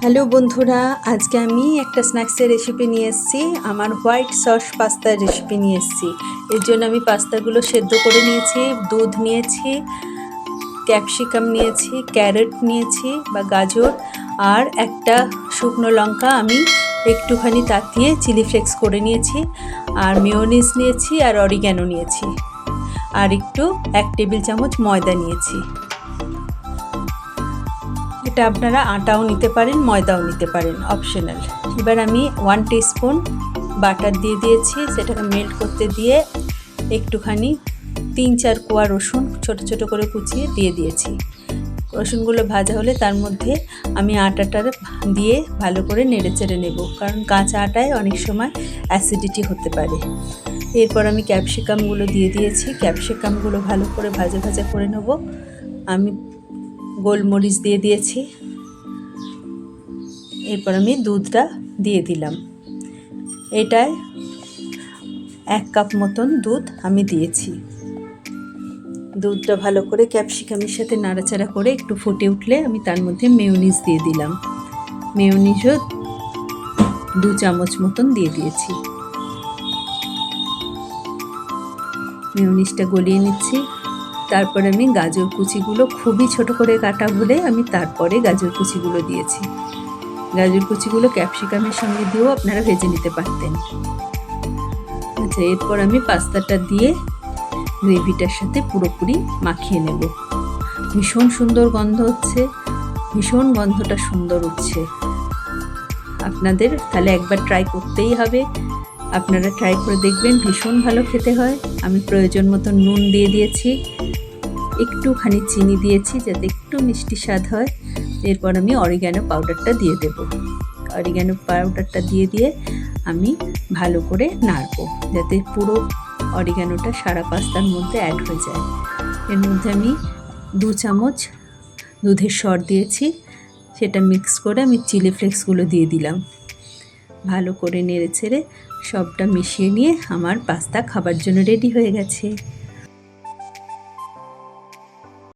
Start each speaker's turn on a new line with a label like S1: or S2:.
S1: Hello বন্ধুরা, আজকে আমি একটা স্ন্যাক্সের রেসিপি নিয়ে এসেছি। আমার হোয়াইট সস পাস্তার রেসিপি নিয়ে এসেছি। এর জন্য আমি পাস্তাগুলো সেদ্ধ করে নিয়েছি, দুধ নিয়েছি, ক্যাপসিকাম নিয়েছি, ক্যারট নিয়েছি বা গাজর, আর একটা শুকনো লঙ্কা আমি একটুখানি তাতিয়ে চিলি ফ্লেক্স করে নিয়েছি, আর মেয়োনিজ নিয়েছি, আর অরিগ্যানো নিয়েছি, আর একটু 1 টেবিল চামচ ময়দা নিয়েছি। এটা আপনারা আটাও নিতে পারেন, ময়দাও নিতে পারেন, অপশনাল। এবার আমি 1 টিস্পুন বাটার দিয়ে দিয়েছি, সেটাকে মেল্ট করতে দিয়ে একটুখানি 3-4 কোয়া রসুন ছোট ছোট করে কুচিয়ে দিয়ে দিয়েছি। রসুনগুলো ভাজা হলে তার মধ্যে আমি আটাটা দিয়ে ভালো করে নেড়ে চেড়ে নেব, কারণ কাঁচা আটায় অনেক সময় অ্যাসিডিটি হতে পারে। এরপর আমি ক্যাপসিকামগুলো দিয়ে দিয়েছি, ক্যাপসিকামগুলো ভালো করে ভাজা ভাজা করে নেব। আমি গোলমরিচ দিয়ে দিয়েছি। এরপর আমি দুধটা দিয়ে দিলাম। এটায় 1 কাপ মতন দুধ আমি দিয়েছি। দুধটা ভালো করে ক্যাপসিকামের সাথে নাড়াচাড়া করে একটু ফুটে উঠলে আমি তার মধ্যে মেয়োনিজ দিয়ে দিলাম। মেয়োনিজও 2 চামচ মতন দিয়ে দিয়েছি। মেয়োনিজটা গলিয়ে নিচ্ছি। তারপর আমি গাজর কুচিগুলো খুবই ছোট করে কাটা বলে আমি তারপরে গাজর কুচিগুলো দিয়েছি। গাজর কুচিগুলো ক্যাপসিকামের সঙ্গে দিয়েও আপনারা ভেজে নিতে পারতেন। আচ্ছা, এরপর আমি পাস্তাটা দিয়ে গ্রেভিটার সাথে পুরোপুরি মাখিয়ে নেব। ভীষণ সুন্দর গন্ধ হচ্ছে, ভীষণ গন্ধটা সুন্দর উঠছে। আপনাদের তাহলে একবার ট্রাই করতেই হবে। আপনারা ট্রাই করে দেখবেন, ভীষণ ভালো খেতে হয়। আমি প্রয়োজন মতো নুন দিয়ে দিয়েছি, একটুখানি চিনি দিয়েছি যাতে একটু মিষ্টি স্বাদ হয়। এরপর আমি অরিগ্যানো পাউডারটা দিয়ে দেব। অরিগ্যানো পাউডারটা দিয়ে আমি ভালো করে নাড়ব, যাতে পুরো অরিগ্যানোটা সারা পাস্তার মধ্যে অ্যাড হয়ে যায়। এর মধ্যে আমি 2 চামচ দুধের সর দিয়েছি, সেটা মিক্স করে আমি চিলি ফ্লেক্সগুলো দিয়ে দিলাম। ভালো করে নেড়ে ছেড়ে সবটা মিশিয়ে নিয়ে আমার পাস্তা খাবার জন্য রেডি হয়ে গেছে।